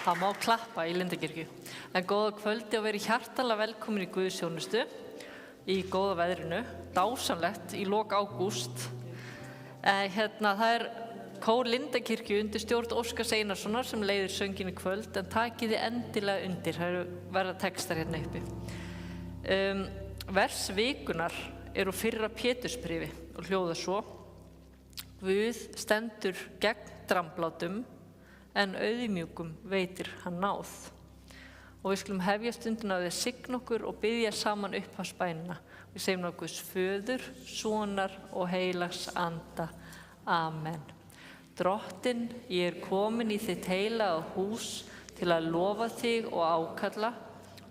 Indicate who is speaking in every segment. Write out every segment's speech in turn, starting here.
Speaker 1: Það má klappa í Lindakirkju. En góða kvöldi og verið hjartanlega velkomin í Guðsþjónustu í góða veðrinu. Dásamlegt í lok ágúst. Það kór Lindakirkju undir stjórn Óskars Einarssonar sem leiðir sönginn í kvöld, en takið þið endilega undir. Það verða textar hérna uppi. Vers vikunar eru fyrra Pétursbréfi og hljóða svo: Guð stendur gegn dramblátum, en auðmjúkum veitir hann náð. Og við skulum hefja stundina á því að signa okkur og biðja saman upphafsbænina. Við segjum nú Guðs föður, sonar og heilags anda. Amen. Drottinn, ég komin í þitt heilaga hús til að lofa þig og ákalla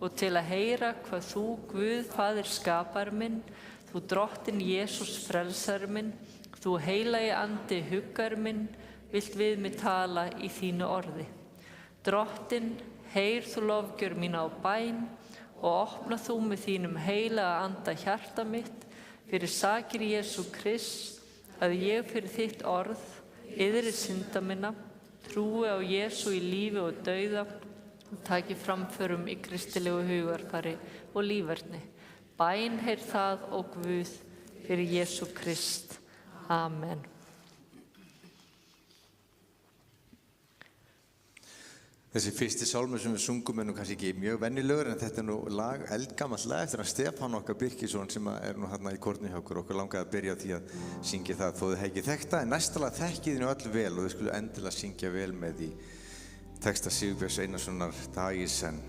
Speaker 1: og til að heyra hvað þú, Guð, Faðir skapar minn, þú Drottinn Jesús frelsar minn, þú heilagi andi huggar minn, vilt við mig tala í þínu orði. Drottinn, heyr þú lofgjör mína á bæn og opna þú með þínum heilaga anda hjarta mitt fyrir sakir Jesú Krist, að ég fyrir þitt orð, yðri synda minna, trúi á Jesú í lífi og dauða og taki framförum í kristilegu hugarfari og líferni. Bæn heyr það og Guð fyrir Jesú Krist. Amen.
Speaker 2: Þessi fyrsti sálmur sem við sungum nú kannski ekki mjög venjulegur, en þetta nú lag, eldgamalt lag eftir Stefán okkar Birkisson sem nú hérna í kórnum hjá okkur langaði að byrja á því að syngja það þó þið hef ekki þekkt það, en næsta lag þekkið þið nú öll vel og þið skulle endilega syngja vel með í texta Sigurbjörns Einarssonar Dagi senn.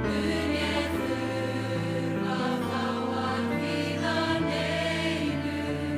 Speaker 3: Mun ég þurfa þá að bíða neinu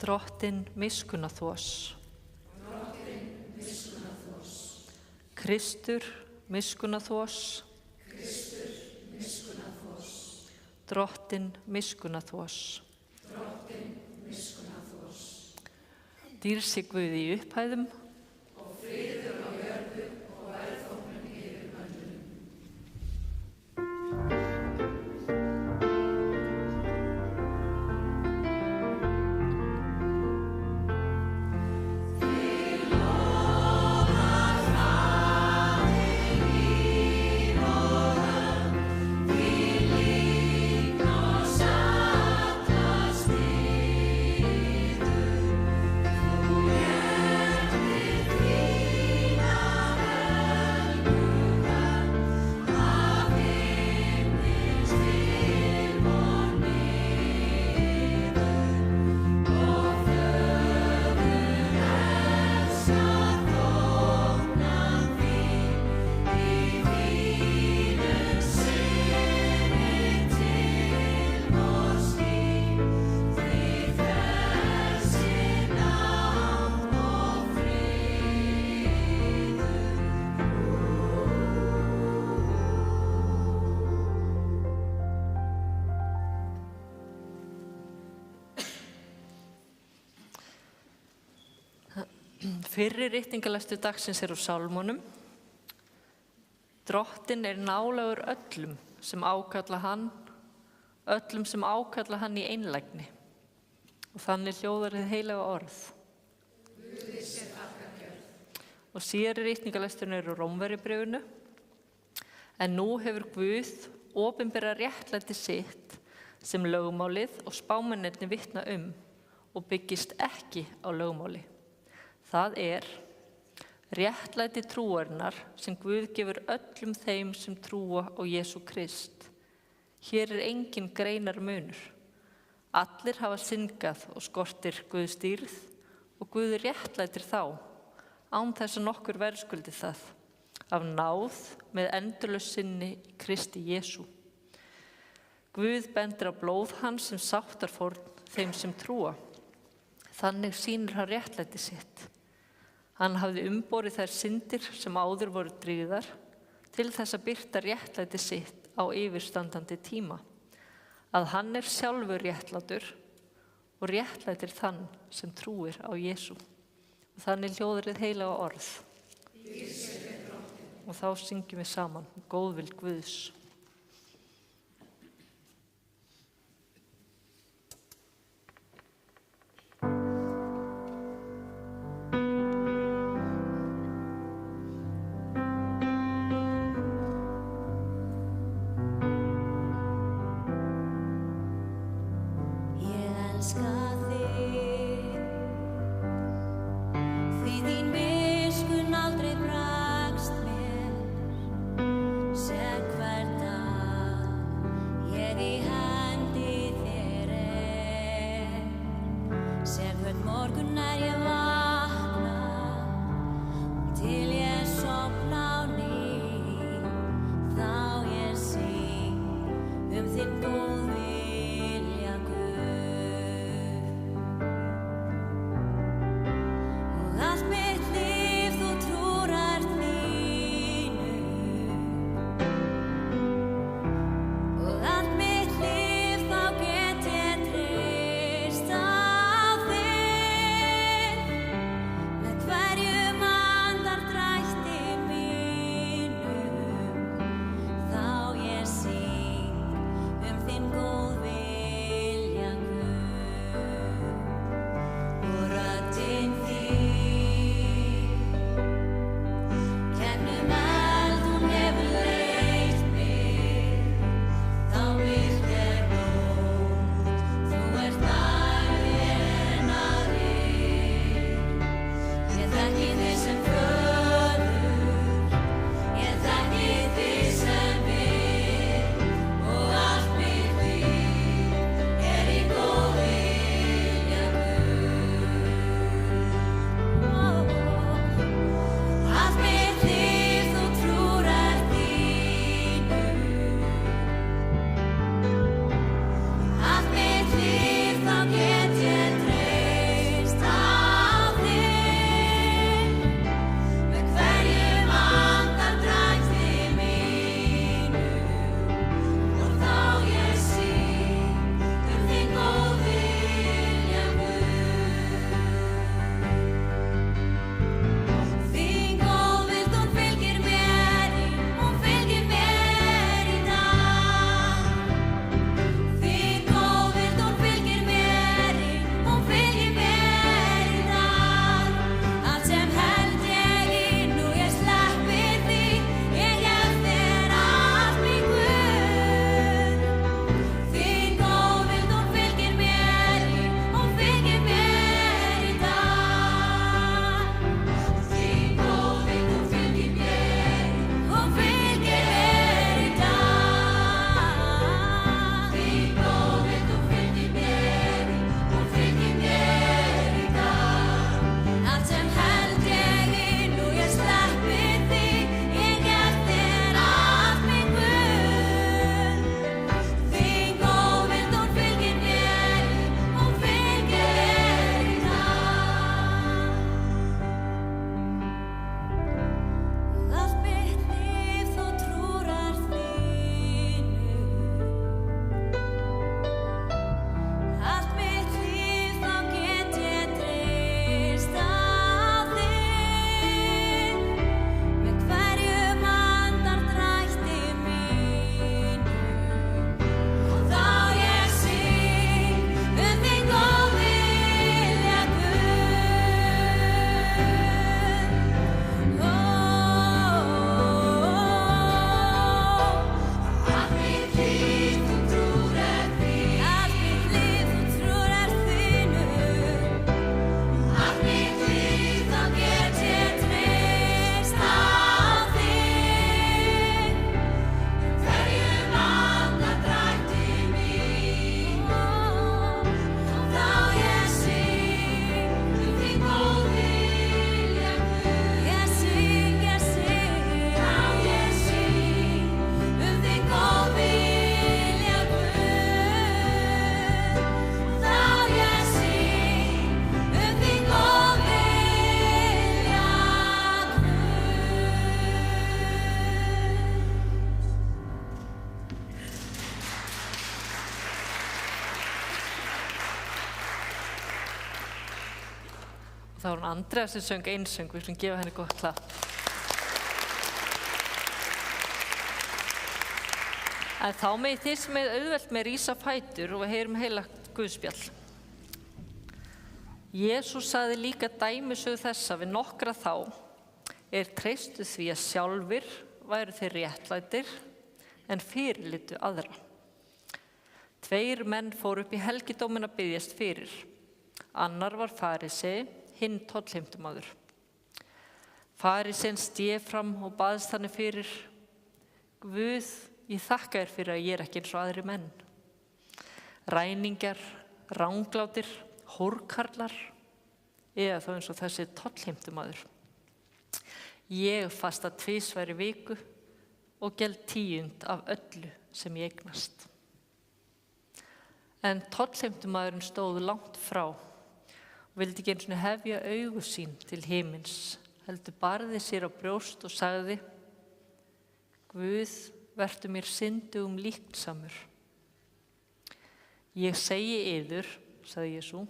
Speaker 1: Drottinn miskunnaþos. Kristur miskunnaþos. Drottinn miskunnaþos. Dýr sé Guð í upphæðum. Fyrri ritningalestur dagsins úr Sálmunum. Drottinn nálægur öllum sem ákalla hann í einlægni. Og þannig hljóðar hið heilaga orð. Og síðari ritningalesturinn úr Rómverjabréfinu. En nú hefur Guð opinbera réttlæti sitt sem lögmálið og spámennirnir vitna og byggist ekki á lögmáli. Það réttlæti trúarinnar sem Guð gefur öllum þeim sem trúa á Jesú Krist. Hér engin greinarmunur. Allir hafa syndgað og skortir Guðs dýrð og Guð réttlætir þá, án þess að nokkur verðskuldi það, af náð með endurlaus sinni í Kristi Jesú. Guð bendir á blóð hans sem sáttarfórn þeim sem trúa. Þannig sýnir hann réttlæti sitt. Hann hafði umborið þær syndir sem áður voru drýgðar til þess að birta réttlæti sitt á yfirstandandi tíma, að hann sjálfur réttlátur og réttlætir þann sem trúir á Jesú. Og þannig hljóðar hið heilaga orð. Og þá syngjum við saman góðvild Guðs.
Speaker 3: Þinn góð vilja Guð.
Speaker 1: Það var hún Andrea sem söng einsöng, við skulum gefa henni gott klapp. En þá megið þið sem er auðvelt með rísa fætur og við heyrum heilagt Guðspjall. Jesús sagði líka dæmisögu þessa við nokkra þá, treystu því að sjálfir væru þeir réttlætir en fyrirlitu aðra. 2 menn fóru upp í helgidóminn að biðjast fyrir. Annar var farisei, hinn tollheimtumaður. Farisinn stéð fram og baðst þannig fyrir: Guð, ég þakka þér fyrir að ég ekki eins og aðrir menn. Ræningjar, ranglátir, hórkarlar, eða þá eins og þessi tollheimtumaður. Ég fasta 2 í viku og geld 10% af öllu sem ég eignast. En tollheimtumaðurinn stóð langt frá og vildi ekki einu sinni hefja augu sín til himins, heldur barði sér á brjóst og sagði: Guð, vertu mér syndugum líknsamur. Ég segi yður, sagði Jesú,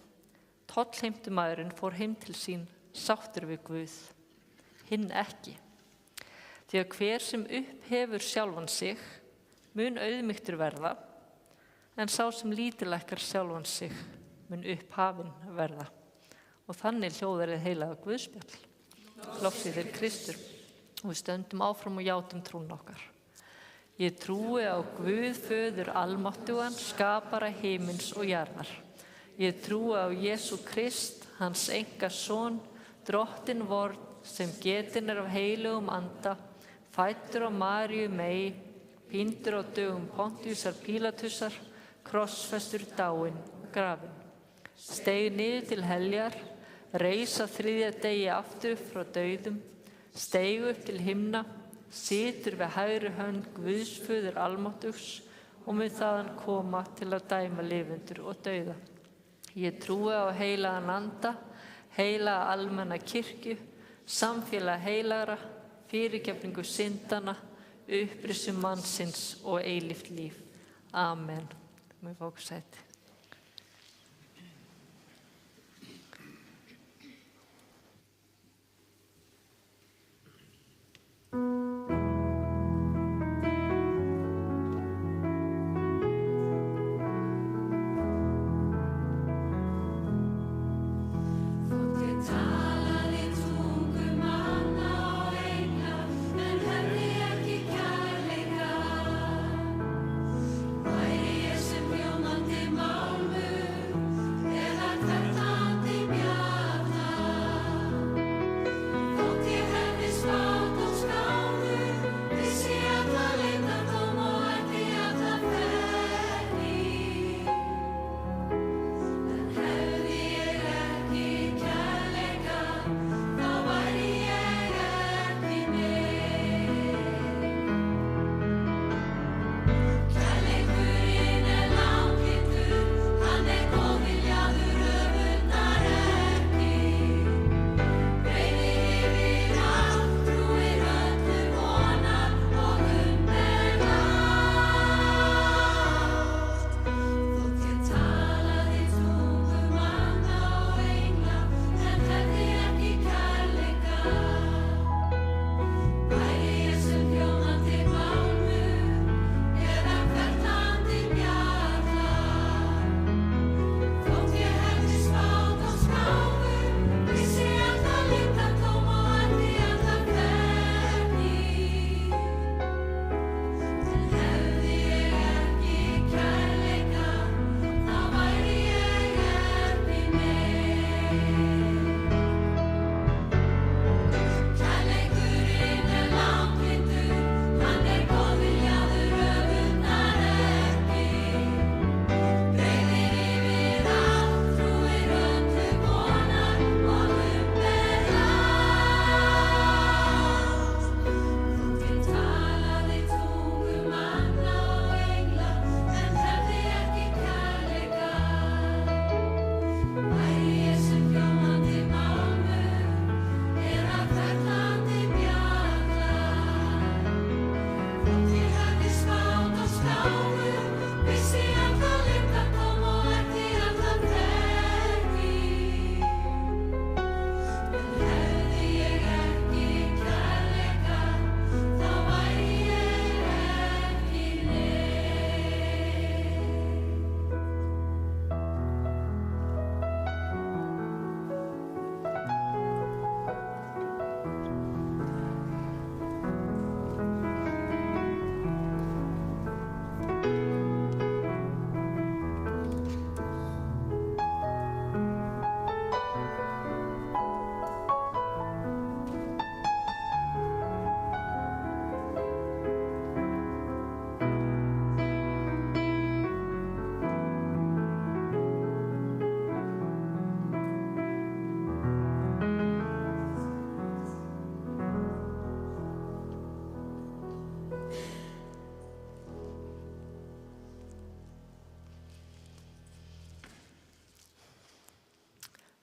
Speaker 1: tollheimtumaðurinn fór heim til sín sáttur við Guð, hinn ekki. Því að hver sem upphefur sjálfan sig mun auðmýktur verða, en sá sem lítillækkar sjálfan sig mun upphafinn verða. Og þannig hljóðar hið heilaga Guðspjall. Lofsið þér Kristur, og við stöndum áfram og játum trúna okkar. Ég trúi á Guð föður almáttugan, skapara himins og jarðar. Ég trúi á Jesú Krist, hans enga son, drottin vorn, sem getinn af heilugum anda, fæddur á Maríu mey, píndur á dögum Pontíusar Pílatusar, krossfestur, dáinn, grafinn. Steig niður til heljar, reis á 3. degi aftur frá dauðum, steig upp til himna, situr við hægri hönd Guðs föður almáttugs og mun þaðan koma til að dæma lifendur og dauða. Ég trúi á heilagan anda, heilaga almenna kirkju, samfélag heilagra, fyrirgefningu syndana, upprissu mannsins og eilíft líf. Amen. Má ég fá okkur sæti.
Speaker 3: Væri ég sem ljómandi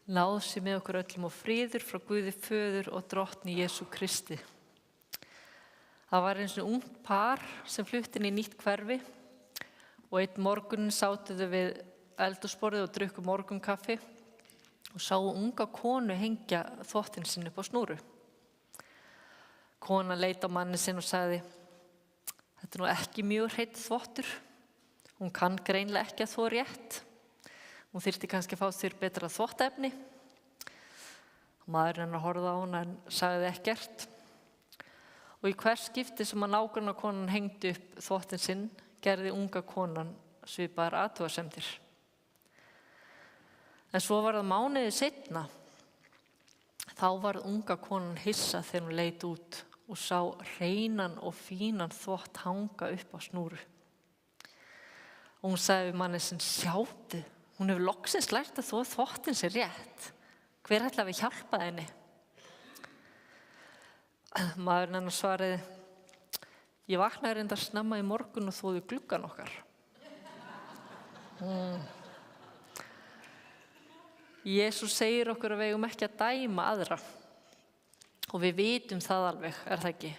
Speaker 1: Náð sé með okkur öllum og friður frá Guði Föður og Drottni Jesú Kristi. Það var eins og ungt par sem flutti inn í nýtt hverfi og einn morgun sátu þau við eldhúsborðið og drukku morgunkaffi og sáu unga konu hengja þvottinn sinn upp á snúru. Konan leit á manni sinn og sagði: "Þetta nú ekki mjög hreinn þvottur. Hún kann greinilega ekki að þvo rétt. Hún þyrfti kannski að fá sér betra þvottaefni." Maðurinn hennar horfði á hana en sagði ekkert. Og í hvers skipti sem að nágrannakonan hengdi upp þvottinn sinn, gerði unga konan svipaðar athugasemdir. En svo var það mánuði seinna. Þá varð unga konan hissa þegar hún leit út og sá hreinan og fínan þvott hanga upp á snúru. Og hún sagði við manni sinn: "Sjáðu, hún hefur loksins lært að þvo þvottinn sér rétt. Hver ætlar við hjálpa henni?" Maðurinn hennar svaraði: "Ég vaknaði reyndar snemma í morgun og þvoði gluggann okkar." Jesús segir okkur að við eigum ekki að dæma aðra. Og við vitum það alveg, það ekki?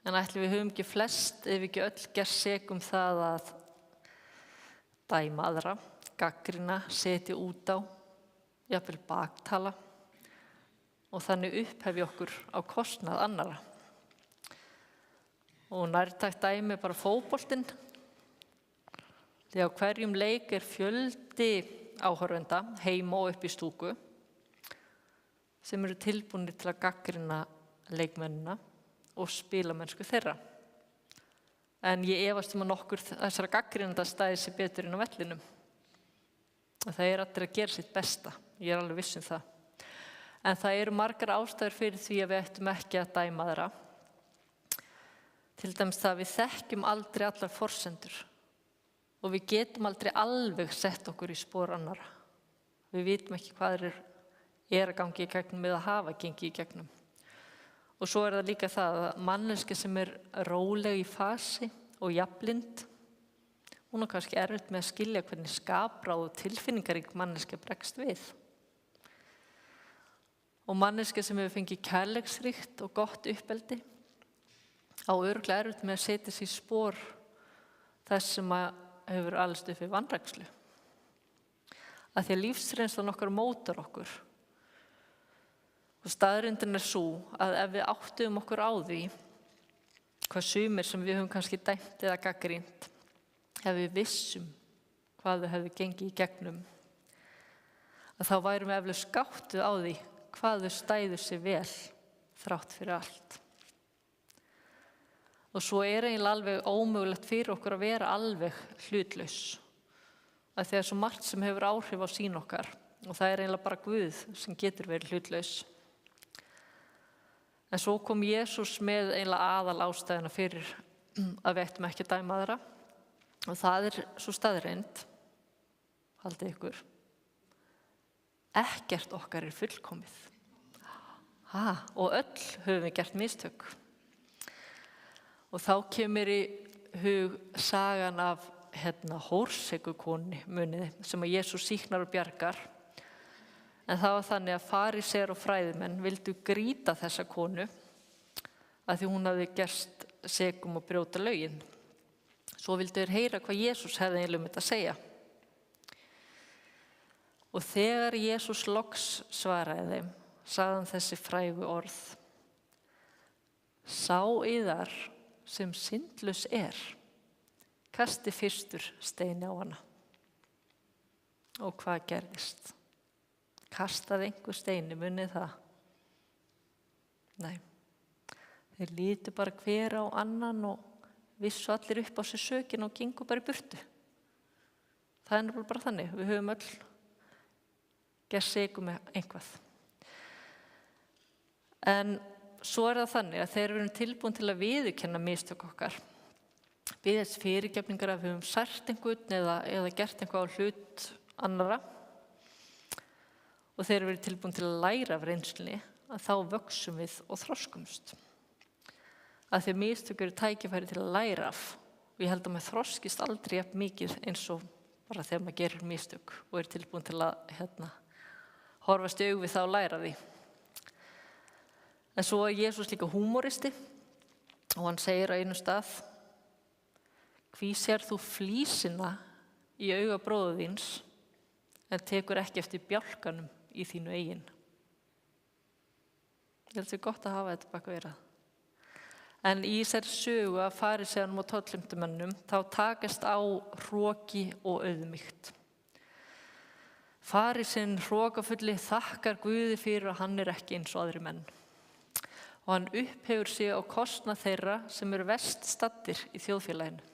Speaker 1: En ætli við höfum ekki flest, ef ekki öll, gerst sek það að dæma aðra, gagnrýna, setja út á, jafnvel baktala og þannig upphefja okkur á kostnað annarra. Og nærtækt dæmi bara fótboltinn. Því á hverjum leik fjöldi áhorfenda heima og upp í stúku sem eru tilbúnir til að gagnrýna leikmennina og spilamennsku þeirra. En ég efast að nokkur þessara gagnrýnenda stæði sig betur inn á vellinum. Það allir að gera sitt besta, ég alveg viss það. En það eru margar ástæður fyrir því að við ættum ekki að dæma aðra. Til dæmis það að við þekkjum aldrei allar forsendur og við getum aldrei alveg sett okkur í spor annara. Við vitum ekki hvað að gangi í gegnum eða hafa gengið í gegnum. Og svo það líka það að manneskja sem róleg í fasi og jafnblind, hún kannski erfitt með að skilja hvernig skapráð og tilfinningarík manneskja bregst við. Og manneskja sem hefur fengið kærleiksríkt og gott uppeldi á örugglega erfitt með að setja sig í spor þess sem hefur alist upp við vanrækslu. Af því að lífsreynslan okkar mótar okkur. Og staðreyndin sú að ef við áttuðum okkur á því hvað sumir sem við höfum kannski dæmt eða gagnrýnt, ef við vissum hvað þau hefðu gengið í gegnum, að þá værum við eflaust gáttuð á því hvað þau stæðu sig vel þrátt fyrir allt. Og svo eiginlega alveg ómögulegt fyrir okkur að vera alveg hlutlaus. Af því að svo margt sem hefur áhrif á sýn okkar og það eiginlega bara Guð sem getur verið hlutlaus. En svo kom Jesús með eiginlega aðal ástæðuna fyrir að við ættum ekki að dæma aðra og það svo staðreynd, haldið ykkur, ekkert okkar fullkomið. Og öll höfum við gert mistök. Og þá kemur í hug sagan af hórsekukonu muniði sem að Jesús sýknar og bjargar. En það var þannig að farisear og fræðimenn vildu grýta þessa konu að því hún hafði gerst sek að brjóta lögin. Svo vildu þeir heyra hvað Jesús hefði eiginlega þetta að segja. Og þegar Jesús loks svaraði þeim, sagði hann þessi frægu orð: "Sá yðar sem syndlaus kasti fyrstur steini á hana." Og hvað gerðist? Kastaði einhver steini, munið það? Nei. Þeir lítu bara hver á annan og vissu allir upp á sig sökin og gengu bara í burtu. Það bara þannig, við höfum öll gert sek með einhvað. En svo það þannig að þeir eru tilbúin til að viðurkenna mistök okkar, biðjast fyrirgefningar að við höfum sært einhvern eða gert einhvað á hlut annarra, og þeir eru tilbúin til að læra af reynslunni, að þá vöxum við og þroskumst. Að því mistök eru tækifæri til að læra af, og ég held að maður þroskist aldrei jafn mikið eins og bara þegar maður gerir mistök og tilbúin til að horfast í augu við það og læra því. En svo er Jesús líka húmoristi og hann segir á einum stað: hví sér þú flísina í auga bróður þíns en tekur ekki eftir bjálkanum í þínu eigin. Ég held að það er gott að hafa þetta bak við eyrað. En í þessari sögu af fariseiunum og tollheimtumönnum þá takast á hroki og auðmýkt. Fariseinn hrokafulli þakkar Guði fyrir að hann er ekki eins og aðrir menn. Og hann upphefur sig á kostnað þeirra sem eru verst staddir í þjóðfélaginu.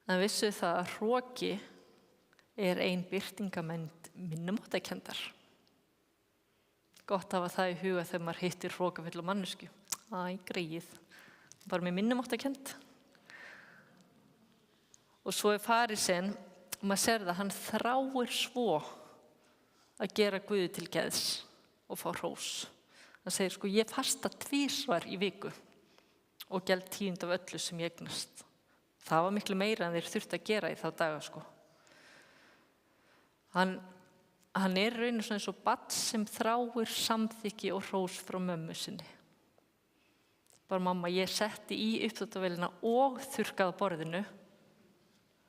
Speaker 1: En vissu það að hroki er ein birtingamynd minnumáttarkenndar. Gott að hafa það í huga þegar maður hittir hrokafulla manneskju. Greið, bara með minnumáttarkennd. Og svo er fariseinn, maður sér það, hann þráir svo að gera Guði til geðs og fá hrós. Hann segir, ég fasta 2 í viku og geld 10% af öllu sem ég eignast. Það var miklu meira en þeir þurftu að gera í þá daga, Hann er raun og svona eins og barn sem þráir samþykki og hrós frá mömmu sinni. Bara mamma, ég setti í uppþvottavélina og þurrkaði á borðinu,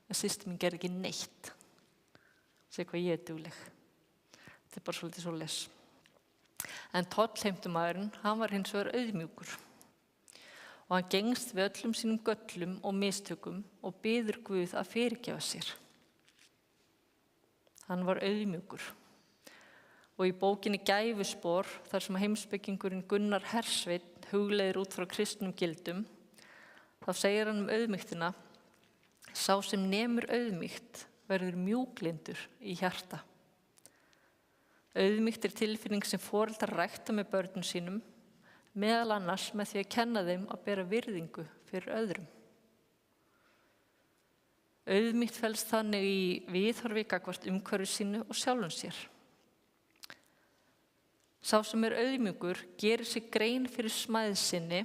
Speaker 1: en systir mín gerði ekki neitt. Segir hvað ég er dugleg. Þetta er bara svolítið svoleiðis. En tollheimtumaðurinn, hann var hins vegar auðmjúkur. Og hann gengst við öllum sínum göllum og mistökum og biður Guð að fyrirgefa sér. Hann var auðmjúkur. Og í bókinni Gæfuspor, þar sem heimspekingurinn Gunnar Hersveinn hugleiðir út frá kristnum gildum, þá segir hann auðmýktina: sá sem nemur auðmýkt verður mjúklyndur í hjarta. Auðmýkt er tilfinning sem foreldrar rækta með börnum sínum, meðal annars með því að kenna þeim að bera virðingu fyrir öðrum. Auðmýkt felst þannig í viðhorfi gagnvart umhverfi sínu og sjálfum sér. Sá sem er auðmjúkur gerir sig grein fyrir smæð sinni,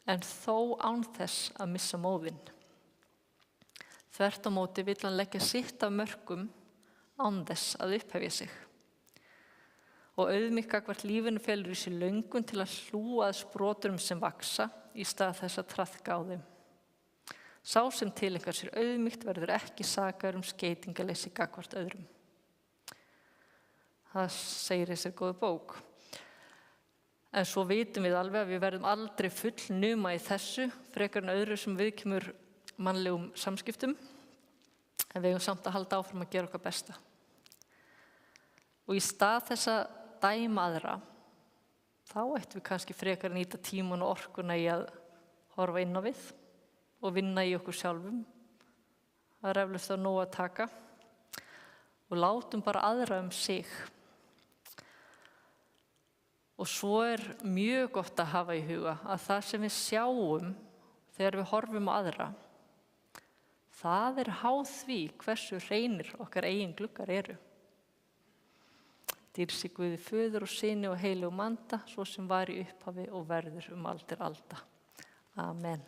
Speaker 1: en þó án þess að missa móðinn. Þvert á móti vill hann leggja sitt af mörkum án þess að upphefja sig. Og auðmýkt gagnvart lífinu felur í sér löngun til að hlúa að sproturum sem vaxa í stað þess að traðka á þeim. Sá sem tileinkar sér auðmýkt verður ekki sakaður skeytingaleysi gagnvart öðrum. Það segir þessari góðu bók. En svo vitum við alveg að við verðum aldrei fullnuma í þessu, frekar en öðru sem viðkemur mannlegum samskiptum, en við eigum samt að halda áfram að gera okkar besta. Og í stað þess að dæma aðra, þá ættum við kannski frekar að nýta tímann og orkuna í að horfa inn á við og vinna í okkur sjálfum. Það er eflaust þá nóg að taka. Og látum bara aðra sig. Og svo er mjög gott að hafa í huga að það sem við sjáum þegar við horfum á aðra, það er háð því hversu hreinir okkar eigin gluggar eru. Dýrsi Guði Föður og Syni og Heilögum Anda, svo sem var í upphafi og verður aldir alda. Amen.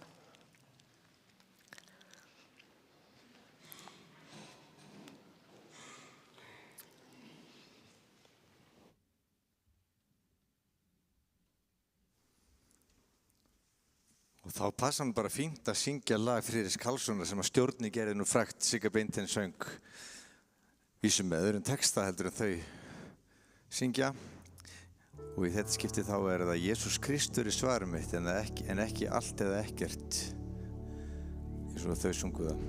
Speaker 2: Og þá passa hann bara fínt að syngja lag Friðriks Karlssonar sem að stjórni gerði nú frægt Sigga Beinteins söng vísum með öðrum texta heldur en þau syngja. Og í þetta skipti þá er það Jesús Kristur í svarum mitt en ekki allt eða ekkert, eins og þau sungu það.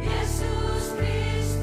Speaker 3: Jesus Kristur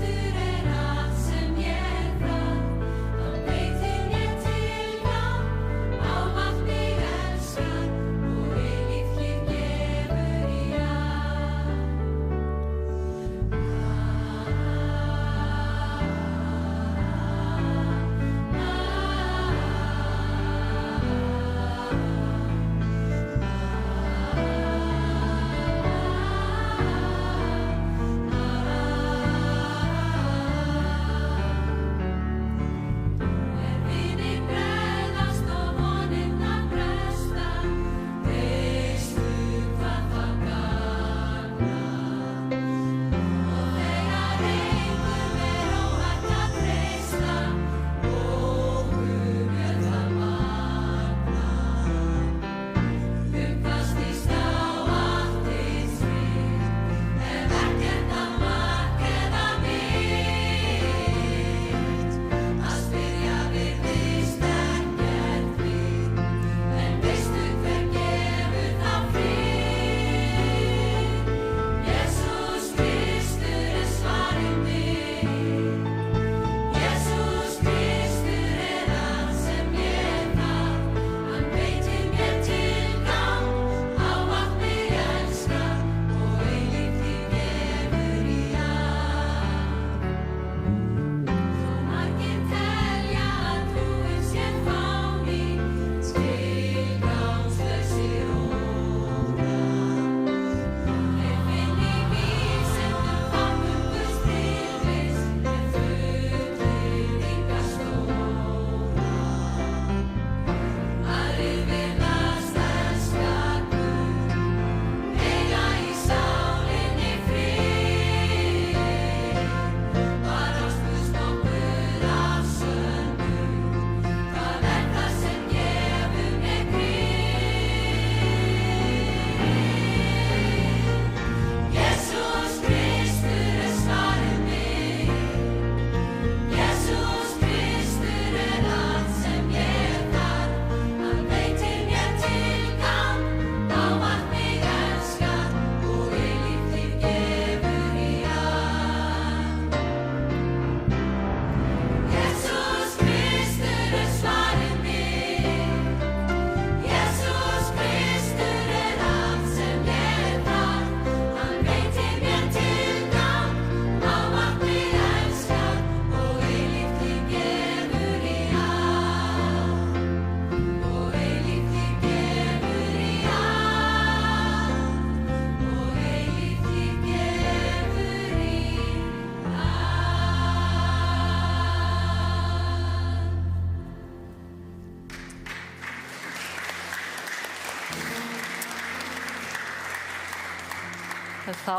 Speaker 1: En þá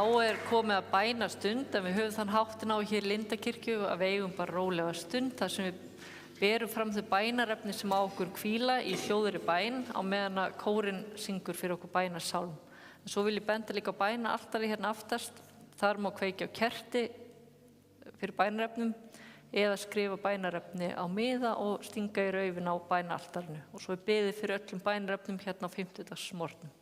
Speaker 1: komið að bænastund, en við höfum þann háttin á hér í Lindakirkju að við eigum bara rólega stund þar sem við berum fram þau bænarefni sem á okkur hvíla í hljóðri bæn á meðan að kórinn syngur fyrir okkur bænasálm. En svo vil ég benda líka á bænaaltari hérna aftast. Þar má kveikja á kerti fyrir bænarefnum eða skrifa bænarefni á miða og stinga í raufin á bænaaltarinu. Og svo beðið fyrir öllum bænarefnum hérna á 50-dagsmorgnum.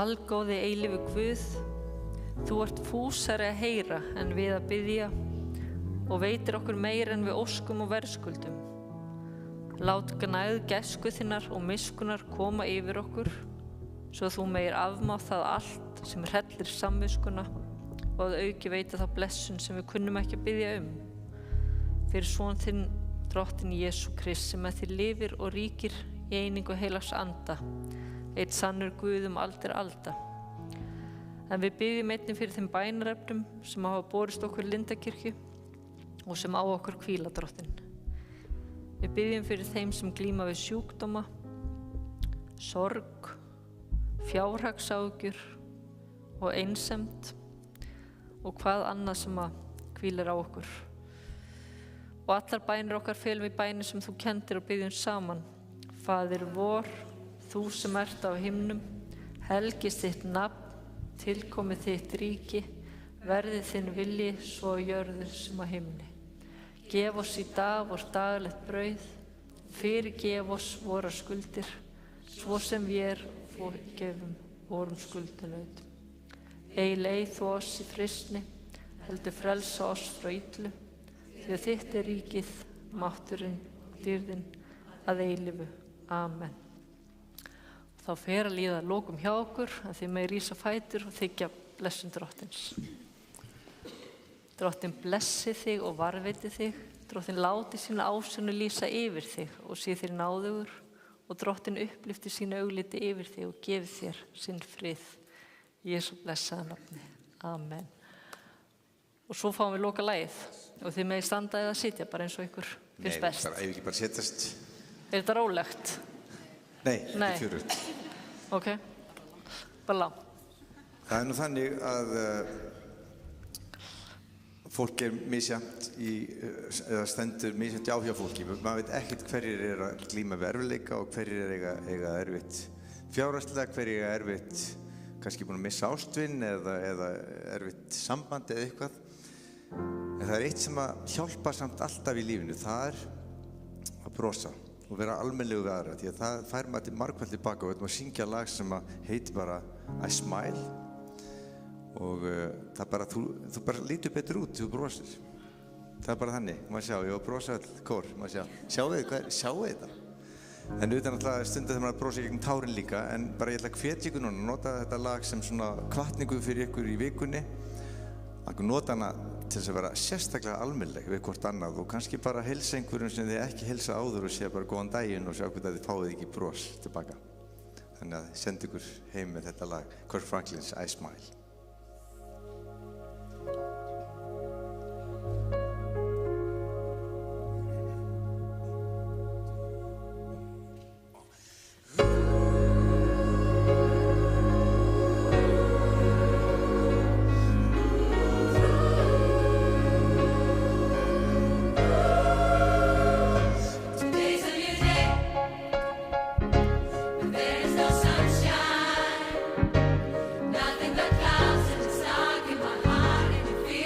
Speaker 1: Algóði eilífi Guð, þú ert fúsari að heyra en við að biðja og veitir okkur meira en við óskum og verðskuldum. Lát gnægð gæsku þinnar og miskunnar koma yfir okkur, svo þú megir afmá það allt sem hrellir samviskuna og að auki veita þá blessun sem við kunnum ekki að biðja Fyrir son þinn, drottinn Jesú Krist, sem með þér lifir og ríkir í einingu heilags anda, eitt sannur Guð aldir alda. En við biðjum einnig fyrir þeim bænarefnum sem hafa borist okkur í Lindakirkju og sem á okkur hvíla, drottinn. Við biðjum fyrir þeim sem glíma við sjúkdóma, sorg, fjárhagsáhyggjur og einsemd og hvað annað sem að hvílir á okkur. Og allar bænir okkar felum í bænir sem þú kenndir og biðjum saman. Faðir vor, þú sem ert á himnum, helgist þitt nafn, tilkomi þitt ríki, verði þinn vilji svo á jörðu sem á himni. Gef oss í dag vort daglegt brauð, fyrirgef oss vorar skuldir, svo sem við fyrirgefum vorum skuldunautum. Ei leið þú oss í freistni, heldur frelsa oss frá illu, því að þitt ríkið, mátturinn, dýrðin að eilífu. Amen. Þá fer að líða að lokum hjá okkur, að þið megi rísa á fætur og þiggja blessun drottins. Drottinn blessi þig og varðveiti þig, drottinn láti sína ásjónu lýsa yfir þig og sé þér náðugur og drottinn upplyfti sína augliti yfir þig og gefi þér sinn frið. Í Jesú blessaða nafni. Amen. Og svo fáum við loka lagið og þið megi standa eða sitja bara eins og ykkur finnst best.
Speaker 2: Nei, ég vil ekki bara setjast.
Speaker 1: Þetta rólegt?
Speaker 2: Nei, ekki fjörugt.
Speaker 1: Ok, bara lág.
Speaker 2: Það nú þannig að fólk misjafnt eða stendur misjafnt hjá fólki. Maður veit ekkert hverjir að glíma við erfiðleika og hverjir eiga erfitt fjárhagslega, hverjir eiga erfitt kannski búin að missa ástvinn eða erfitt samband eða eitthvað. En það eitt sem að hjálpa samt alltaf í lífinu, það að brosa og vera almennlegur við aðra, því að það fær maður til margfald tilbaka og við erum að syngja lag sem að heitir bara I Smile og það bara, þú bara lítur betur út, þú brosir. Það bara þannig, maður sjá, ég var að brosa all kór, maður sjá. Sjáu þetta? En auðvitað náttúrulega stundu þegar maður brosa gegnum tárin líka, en bara ég ætla að hvetja ykkur núna, nota þetta lag sem svona hvatningu fyrir ykkur í vikunni. Að nota hana til þess að vera sérstaklega almennileg við hvort annað og kannski bara heilsa einhverjum sem þið ekki heilsa áður og segja bara góðan daginn og sjá hvort að þið fáið ekki bros tilbaka. Þannig að senda ykkur heim með þetta lag, Kirk Franklins I Smile.
Speaker 3: Nothing but clouds and it's dark in my heart and it feels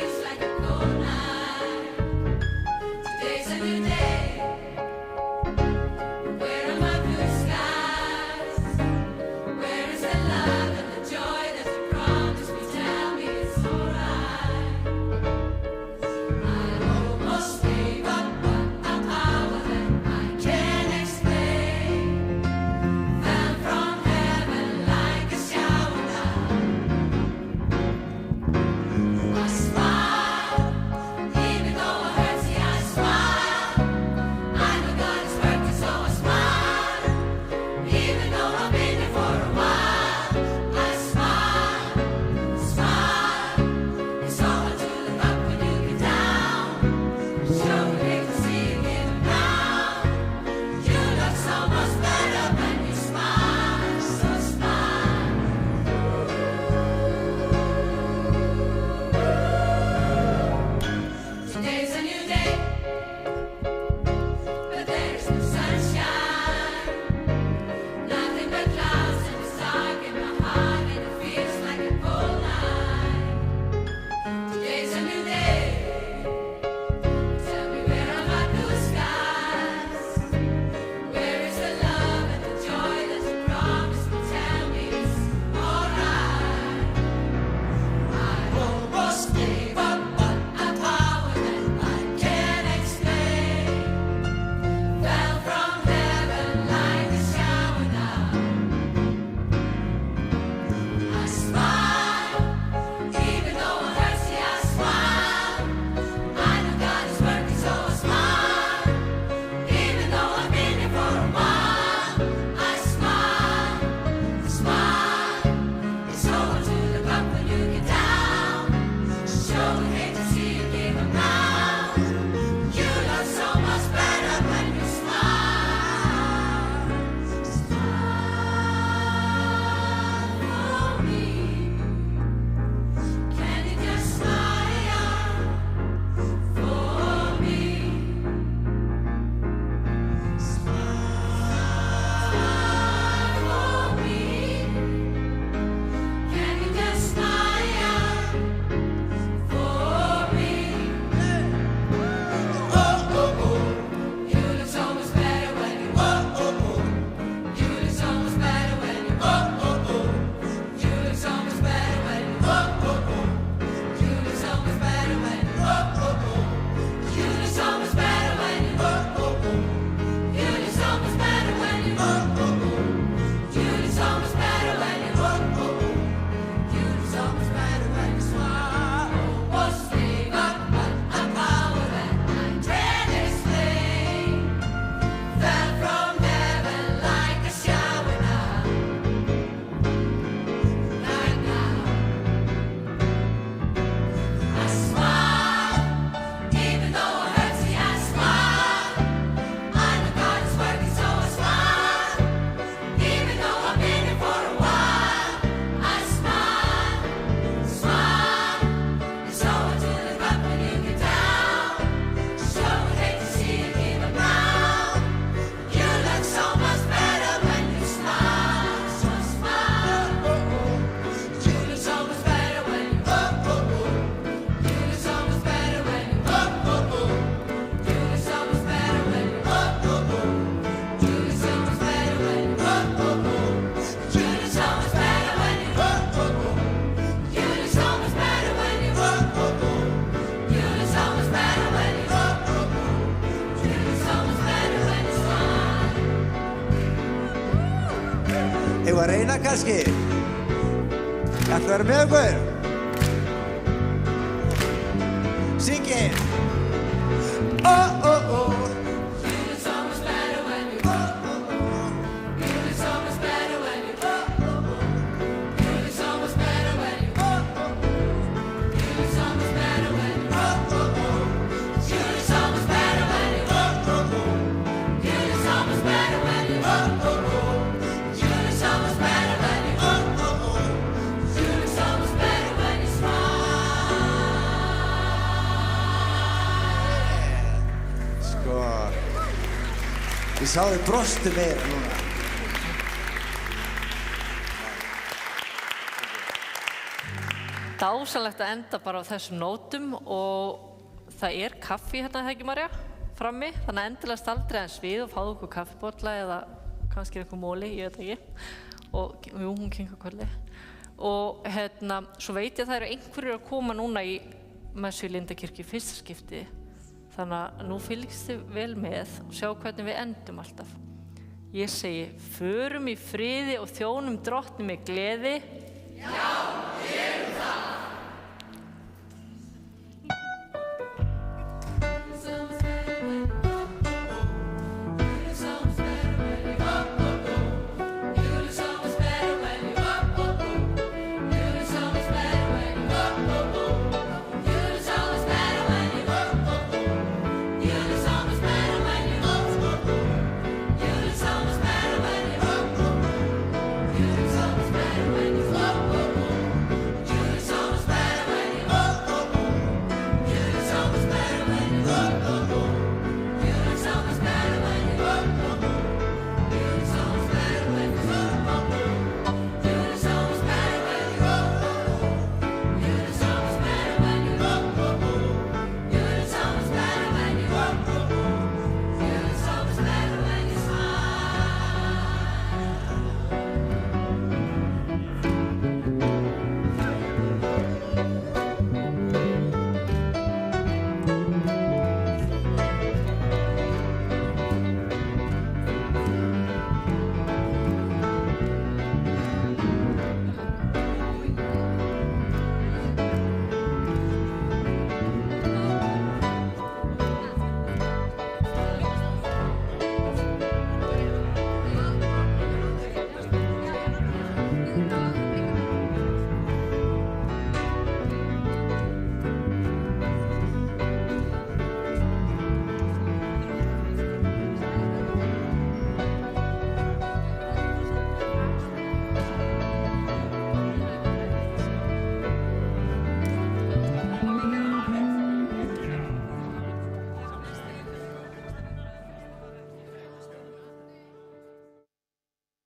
Speaker 2: að reyna kannski? Ættu að vera með okkur? Syngið! Oh, oh, oh. Ég sá þið brostu meira núna.
Speaker 1: Dásamlegt að enda bara á þessum nótum og það kaffi hérna, ekki Marja, frammi. Þannig að endilega staldrið aðeins við og fáðu okkur kaffibolla eða kannski einhver móli, ég veit ekki. Og jú, hún kinkar kolli. Og svo veit ég að það eru einhverjir að koma núna í messu í Lindakirkju í fyrsta skipti. Þannig að nú fylgist þið vel með og sjá hvernig við endum alltaf. Ég segi, förum í friði og þjónum Drottni með gleði. Já!